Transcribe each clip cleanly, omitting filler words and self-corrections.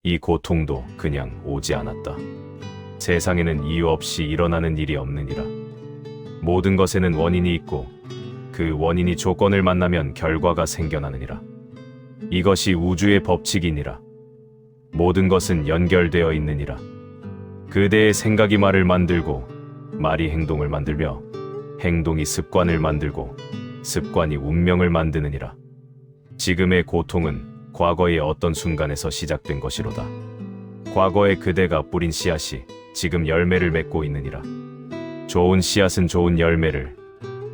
이 고통도 그냥 오지 않았다. 세상에는 이유 없이 일어나는 일이 없느니라. 모든 것에는 원인이 있고 그 원인이 조건을 만나면 결과가 생겨나느니라. 이것이 우주의 법칙이니라. 모든 것은 연결되어 있느니라. 그대의 생각이 말을 만들고 말이 행동을 만들며 행동이 습관을 만들고 습관이 운명을 만드느니라. 지금의 고통은 과거의 어떤 순간에서 시작된 것이로다. 과거에 그대가 뿌린 씨앗이 지금 열매를 맺고 있느니라. 좋은 씨앗은 좋은 열매를,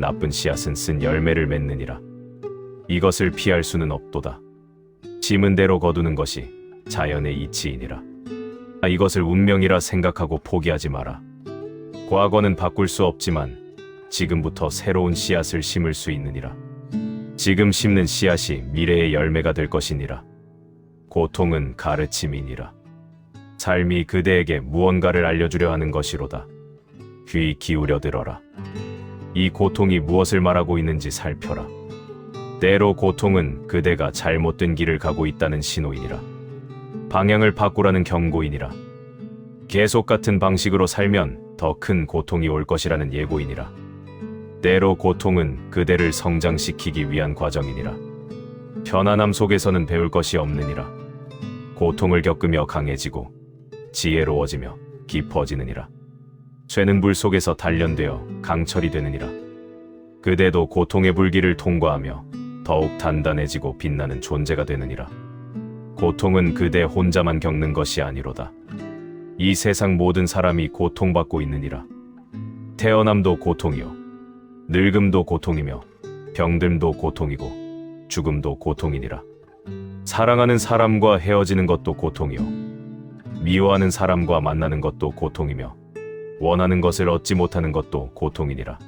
나쁜 씨앗은 쓴 열매를 맺느니라. 이것을 피할 수는 없도다. 심은 대로 거두는 것이 자연의 이치이니라. 이것을 운명이라 생각하고 포기하지 마라. 과거는 바꿀 수 없지만 지금부터 새로운 씨앗을 심을 수 있느니라. 지금 심는 씨앗이 미래의 열매가 될 것이니라. 고통은 가르침이니라. 삶이 그대에게 무언가를 알려주려 하는 것이로다. 귀 기울여 들어라. 이 고통이 무엇을 말하고 있는지 살펴라. 때로 고통은 그대가 잘못된 길을 가고 있다는 신호이니라. 방향을 바꾸라는 경고이니라. 계속 같은 방식으로 살면 더 큰 고통이 올 것이라는 예고이니라. 때로 고통은 그대를 성장시키기 위한 과정이니라. 편안함 속에서는 배울 것이 없느니라. 고통을 겪으며 강해지고 지혜로워지며 깊어지느니라. 쇠는 불 속에서 단련되어 강철이 되느니라. 그대도 고통의 불길을 통과하며 더욱 단단해지고 빛나는 존재가 되느니라. 고통은 그대 혼자만 겪는 것이 아니로다. 이 세상 모든 사람이 고통받고 있느니라. 태어남도 고통이요, 늙음도 고통이며 병듦도 고통이고 죽음도 고통이니라. 사랑하는 사람과 헤어지는 것도 고통이요, 미워하는 사람과 만나는 것도 고통이며 원하는 것을 얻지 못하는 것도 고통이니라.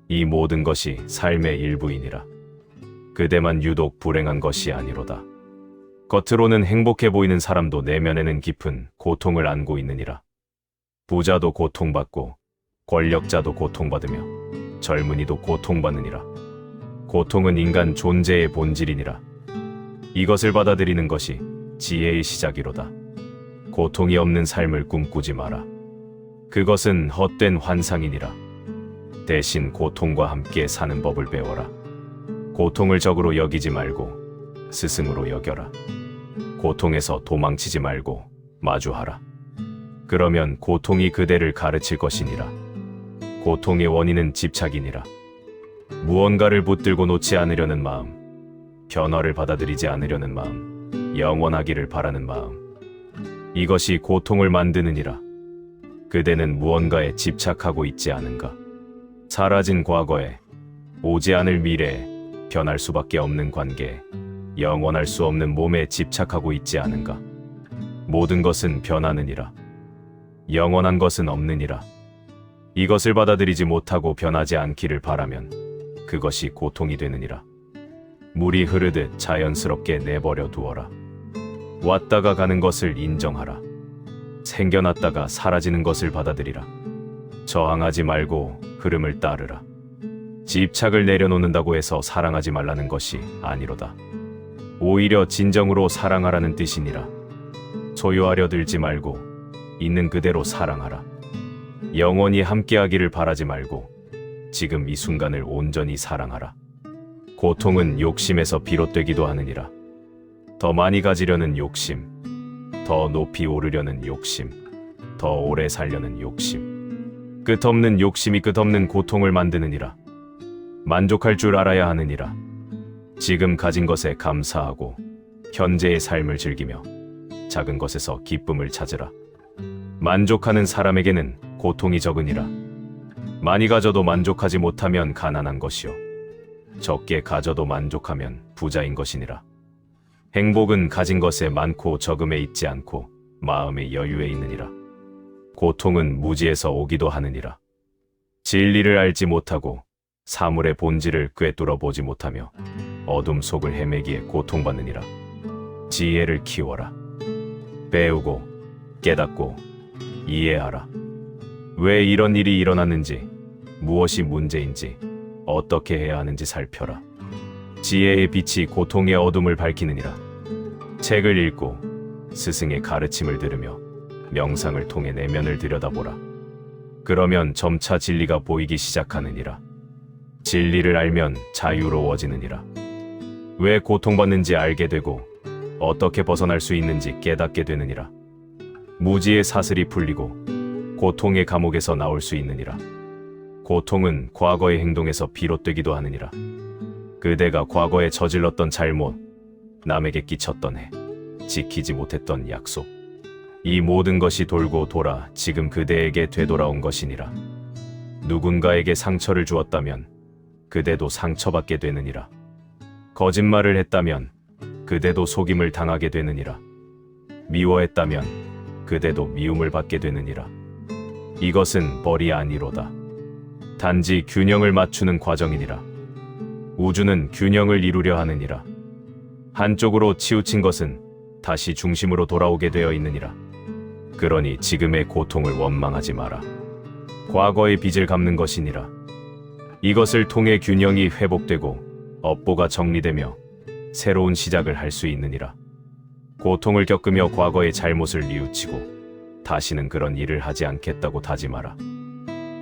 이 모든 것이 삶의 일부이니라. 그대만 유독 불행한 것이 아니로다. 겉으로는 행복해 보이는 사람도 내면에는 깊은 고통을 안고 있느니라. 부자도 고통받고 권력자도 고통받으며 젊은이도 고통받느니라. 고통은 인간 존재의 본질이니라. 이것을 받아들이는 것이 지혜의 시작이로다. 고통이 없는 삶을 꿈꾸지 마라. 그것은 헛된 환상이니라. 대신 고통과 함께 사는 법을 배워라. 고통을 적으로 여기지 말고 스승으로 여겨라. 고통에서 도망치지 말고 마주하라. 그러면 고통이 그대를 가르칠 것이니라. 고통의 원인은 집착이니라. 무언가를 붙들고 놓지 않으려는 마음, 변화를 받아들이지 않으려는 마음, 영원하기를 바라는 마음, 이것이 고통을 만드느니라. 그대는 무언가에 집착하고 있지 않은가? 사라진 과거에, 오지 않을 미래에, 변할 수밖에 없는 관계에, 영원할 수 없는 몸에 집착하고 있지 않은가? 모든 것은 변하느니라. 영원한 것은 없느니라. 이것을 받아들이지 못하고 변하지 않기를 바라면 그것이 고통이 되느니라. 물이 흐르듯 자연스럽게 내버려 두어라. 왔다가 가는 것을 인정하라. 생겨났다가 사라지는 것을 받아들이라. 저항하지 말고 흐름을 따르라. 집착을 내려놓는다고 해서 사랑하지 말라는 것이 아니로다. 오히려 진정으로 사랑하라는 뜻이니라. 소유하려 들지 말고 있는 그대로 사랑하라. 영원히 함께하기를 바라지 말고 지금 이 순간을 온전히 사랑하라. 고통은 욕심에서 비롯되기도 하느니라. 더 많이 가지려는 욕심, 더 높이 오르려는 욕심, 더 오래 살려는 욕심, 끝없는 욕심이 끝없는 고통을 만드느니라. 만족할 줄 알아야 하느니라. 지금 가진 것에 감사하고 현재의 삶을 즐기며 작은 것에서 기쁨을 찾으라. 만족하는 사람에게는 고통이 적으니라. 많이 가져도 만족하지 못하면 가난한 것이요, 적게 가져도 만족하면 부자인 것이니라. 행복은 가진 것에 많고 적음에 있지 않고 마음의 여유에 있느니라. 고통은 무지에서 오기도 하느니라. 진리를 알지 못하고 사물의 본질을 꿰뚫어 보지 못하며 어둠 속을 헤매기에 고통받느니라. 지혜를 키워라. 배우고 깨닫고 이해하라. 왜 이런 일이 일어났는지, 무엇이 문제인지, 어떻게 해야 하는지 살펴라. 지혜의 빛이 고통의 어둠을 밝히느니라. 책을 읽고 스승의 가르침을 들으며 명상을 통해 내면을 들여다보라. 그러면 점차 진리가 보이기 시작하느니라. 진리를 알면 자유로워지느니라. 왜 고통받는지 알게 되고 어떻게 벗어날 수 있는지 깨닫게 되느니라. 무지의 사슬이 풀리고 고통의 감옥에서 나올 수 있느니라. 고통은 과거의 행동에서 비롯되기도 하느니라. 그대가 과거에 저질렀던 잘못, 남에게 끼쳤던 해, 지키지 못했던 약속, 이 모든 것이 돌고 돌아 지금 그대에게 되돌아온 것이니라. 누군가에게 상처를 주었다면 그대도 상처받게 되느니라. 거짓말을 했다면 그대도 속임을 당하게 되느니라. 미워했다면 그대도 미움을 받게 되느니라. 이것은 벌이 아니로다. 단지 균형을 맞추는 과정이니라. 우주는 균형을 이루려 하느니라. 한쪽으로 치우친 것은 다시 중심으로 돌아오게 되어 있느니라. 그러니 지금의 고통을 원망하지 마라. 과거의 빚을 갚는 것이니라. 이것을 통해 균형이 회복되고 업보가 정리되며 새로운 시작을 할 수 있느니라. 고통을 겪으며 과거의 잘못을 뉘우치고 다시는 그런 일을 하지 않겠다고 다짐하라.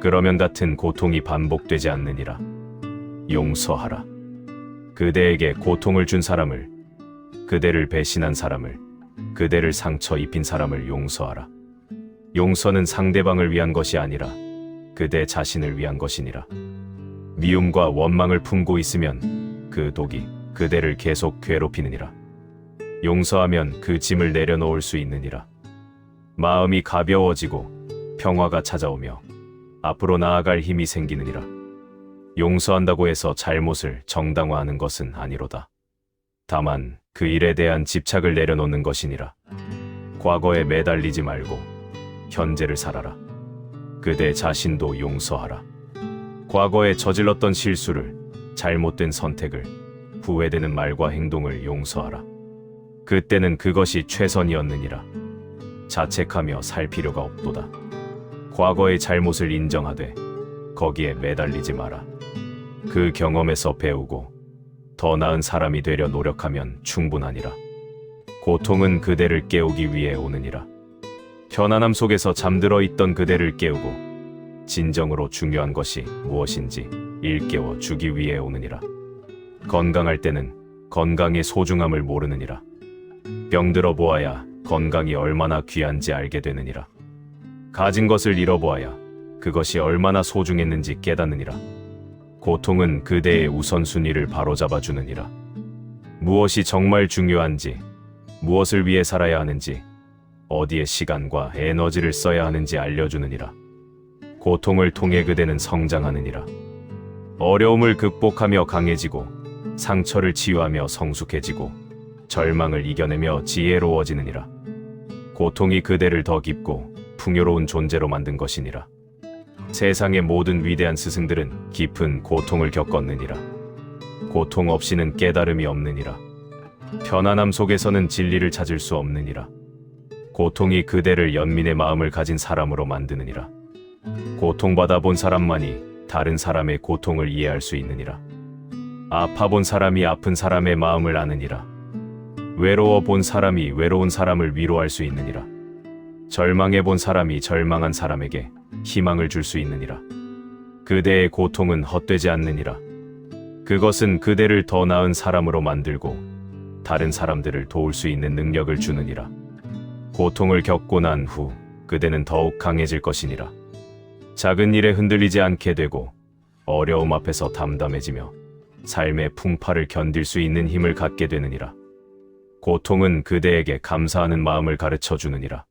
그러면 같은 고통이 반복되지 않느니라. 용서하라. 그대에게 고통을 준 사람을, 그대를 배신한 사람을, 그대를 상처 입힌 사람을 용서하라. 용서는 상대방을 위한 것이 아니라 그대 자신을 위한 것이니라. 미움과 원망을 품고 있으면 그 독이 그대를 계속 괴롭히느니라. 용서하면 그 짐을 내려놓을 수 있느니라. 마음이 가벼워지고 평화가 찾아오며 앞으로 나아갈 힘이 생기느니라. 용서한다고 해서 잘못을 정당화하는 것은 아니로다. 다만 그 일에 대한 집착을 내려놓는 것이니라. 과거에 매달리지 말고 현재를 살아라. 그대 자신도 용서하라. 과거에 저질렀던 실수를, 잘못된 선택을, 후회되는 말과 행동을 용서하라. 그때는 그것이 최선이었느니라. 자책하며 살 필요가 없도다. 과거의 잘못을 인정하되 거기에 매달리지 마라. 그 경험에서 배우고 더 나은 사람이 되려 노력하면 충분하니라. 고통은 그대를 깨우기 위해 오느니라. 편안함 속에서 잠들어 있던 그대를 깨우고 진정으로 중요한 것이 무엇인지 일깨워 주기 위해 오느니라. 건강할 때는 건강의 소중함을 모르느니라. 병들어 보아야 건강이 얼마나 귀한지 알게 되느니라. 가진 것을 잃어보아야 그것이 얼마나 소중했는지 깨닫느니라. 고통은 그대의 우선순위를 바로잡아 주느니라. 무엇이 정말 중요한지, 무엇을 위해 살아야 하는지, 어디에 시간과 에너지를 써야 하는지 알려주느니라. 고통을 통해 그대는 성장하느니라. 어려움을 극복하며 강해지고 상처를 치유하며 성숙해지고 절망을 이겨내며 지혜로워지느니라. 고통이 그대를 더 깊고 풍요로운 존재로 만든 것이니라. 세상의 모든 위대한 스승들은 깊은 고통을 겪었느니라. 고통 없이는 깨달음이 없느니라. 편안함 속에서는 진리를 찾을 수 없느니라. 고통이 그대를 연민의 마음을 가진 사람으로 만드느니라. 고통받아 본 사람만이 다른 사람의 고통을 이해할 수 있느니라. 아파 본 사람이 아픈 사람의 마음을 아느니라. 외로워 본 사람이 외로운 사람을 위로할 수 있느니라. 절망해 본 사람이 절망한 사람에게 희망을 줄 수 있느니라. 그대의 고통은 헛되지 않느니라. 그것은 그대를 더 나은 사람으로 만들고 다른 사람들을 도울 수 있는 능력을 주느니라. 고통을 겪고 난 후 그대는 더욱 강해질 것이니라. 작은 일에 흔들리지 않게 되고 어려움 앞에서 담담해지며 삶의 풍파를 견딜 수 있는 힘을 갖게 되느니라. 고통은 그대에게 감사하는 마음을 가르쳐 주느니라.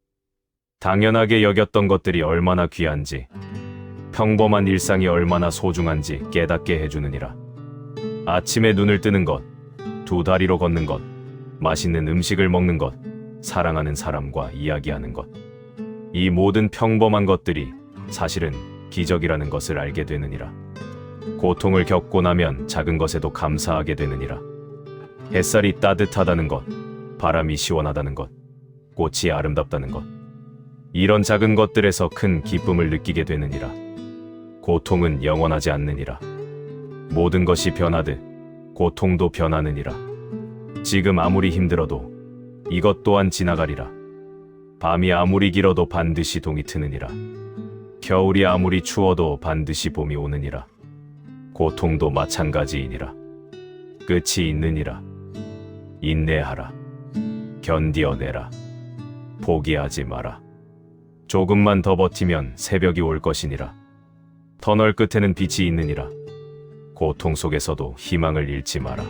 당연하게 여겼던 것들이 얼마나 귀한지, 평범한 일상이 얼마나 소중한지 깨닫게 해주느니라. 아침에 눈을 뜨는 것, 두 다리로 걷는 것, 맛있는 음식을 먹는 것, 사랑하는 사람과 이야기하는 것, 이 모든 평범한 것들이 사실은 기적이라는 것을 알게 되느니라. 고통을 겪고 나면 작은 것에도 감사하게 되느니라. 햇살이 따뜻하다는 것, 바람이 시원하다는 것, 꽃이 아름답다는 것, 이런 작은 것들에서 큰 기쁨을 느끼게 되느니라. 고통은 영원하지 않느니라. 모든 것이 변하듯 고통도 변하느니라. 지금 아무리 힘들어도 이것 또한 지나가리라. 밤이 아무리 길어도 반드시 동이 트느니라. 겨울이 아무리 추워도 반드시 봄이 오느니라. 고통도 마찬가지이니라. 끝이 있느니라. 인내하라. 견디어내라. 포기하지 마라. 조금만 더 버티면 새벽이 올 것이니라. 터널 끝에는 빛이 있느니라. 고통 속에서도 희망을 잃지 마라.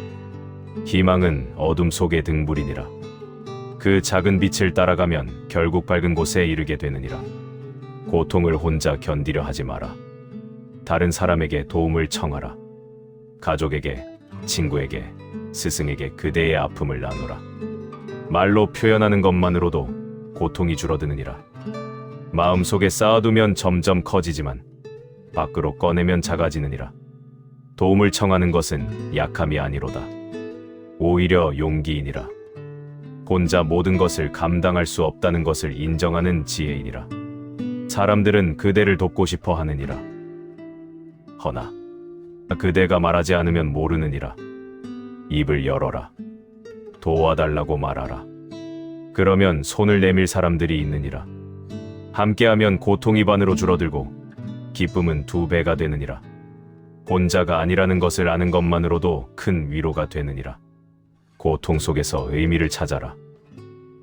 희망은 어둠 속의 등불이니라. 그 작은 빛을 따라가면 결국 밝은 곳에 이르게 되느니라. 고통을 혼자 견디려 하지 마라. 다른 사람에게 도움을 청하라. 가족에게, 친구에게, 스승에게 그대의 아픔을 나누라. 말로 표현하는 것만으로도 고통이 줄어드느니라. 마음속에 쌓아두면 점점 커지지만 밖으로 꺼내면 작아지느니라. 도움을 청하는 것은 약함이 아니로다. 오히려 용기이니라. 혼자 모든 것을 감당할 수 없다는 것을 인정하는 지혜이니라. 사람들은 그대를 돕고 싶어 하느니라. 허나 그대가 말하지 않으면 모르느니라. 입을 열어라. 도와달라고 말하라. 그러면 손을 내밀 사람들이 있느니라. 함께하면 고통이 반으로 줄어들고 기쁨은 2배가 되느니라. 혼자가 아니라는 것을 아는 것만으로도 큰 위로가 되느니라. 고통 속에서 의미를 찾아라.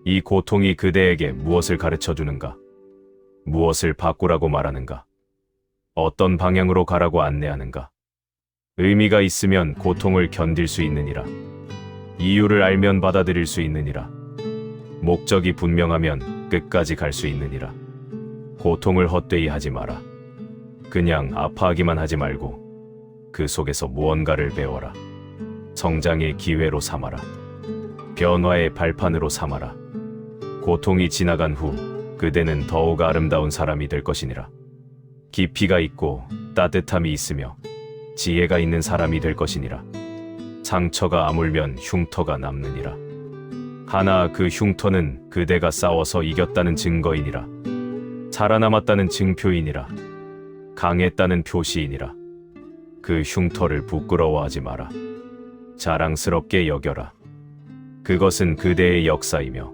이 고통이 그대에게 무엇을 가르쳐 주는가? 무엇을 바꾸라고 말하는가? 어떤 방향으로 가라고 안내하는가? 의미가 있으면 고통을 견딜 수 있느니라. 이유를 알면 받아들일 수 있느니라. 목적이 분명하면 끝까지 갈 수 있느니라. 고통을 헛되이 하지 마라. 그냥 아파하기만 하지 말고 그 속에서 무언가를 배워라. 성장의 기회로 삼아라. 변화의 발판으로 삼아라. 고통이 지나간 후 그대는 더욱 아름다운 사람이 될 것이니라. 깊이가 있고 따뜻함이 있으며 지혜가 있는 사람이 될 것이니라. 상처가 아물면 흉터가 남느니라. 하나 그 흉터는 그대가 싸워서 이겼다는 증거이니라. 살아남았다는 증표이니라. 강했다는 표시이니라. 그 흉터를 부끄러워하지 마라. 자랑스럽게 여겨라. 그것은 그대의 역사이며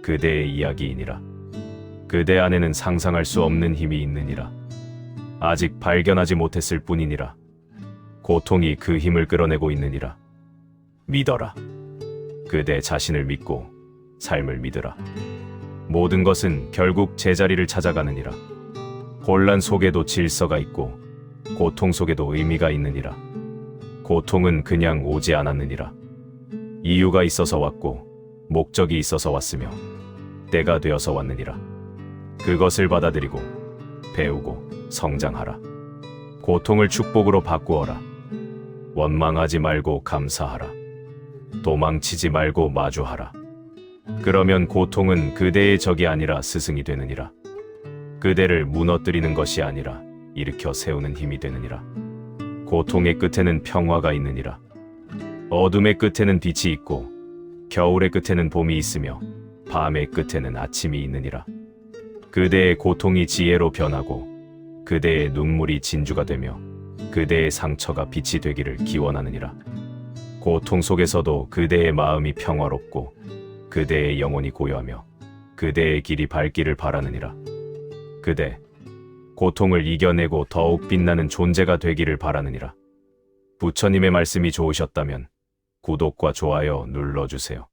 그대의 이야기이니라. 그대 안에는 상상할 수 없는 힘이 있느니라. 아직 발견하지 못했을 뿐이니라. 고통이 그 힘을 끌어내고 있느니라. 믿어라. 그대 자신을 믿고 삶을 믿으라. 모든 것은 결국 제자리를 찾아가느니라. 혼란 속에도 질서가 있고 고통 속에도 의미가 있느니라. 고통은 그냥 오지 않았느니라. 이유가 있어서 왔고 목적이 있어서 왔으며 때가 되어서 왔느니라. 그것을 받아들이고 배우고 성장하라. 고통을 축복으로 바꾸어라. 원망하지 말고 감사하라. 도망치지 말고 마주하라. 그러면 고통은 그대의 적이 아니라 스승이 되느니라. 그대를 무너뜨리는 것이 아니라 일으켜 세우는 힘이 되느니라. 고통의 끝에는 평화가 있느니라. 어둠의 끝에는 빛이 있고 겨울의 끝에는 봄이 있으며 밤의 끝에는 아침이 있느니라. 그대의 고통이 지혜로 변하고 그대의 눈물이 진주가 되며 그대의 상처가 빛이 되기를 기원하느니라. 고통 속에서도 그대의 마음이 평화롭고 그대의 영혼이 고요하며 그대의 길이 밝기를 바라느니라. 그대 고통을 이겨내고 더욱 빛나는 존재가 되기를 바라느니라. 부처님의 말씀이 좋으셨다면 구독과 좋아요 눌러주세요.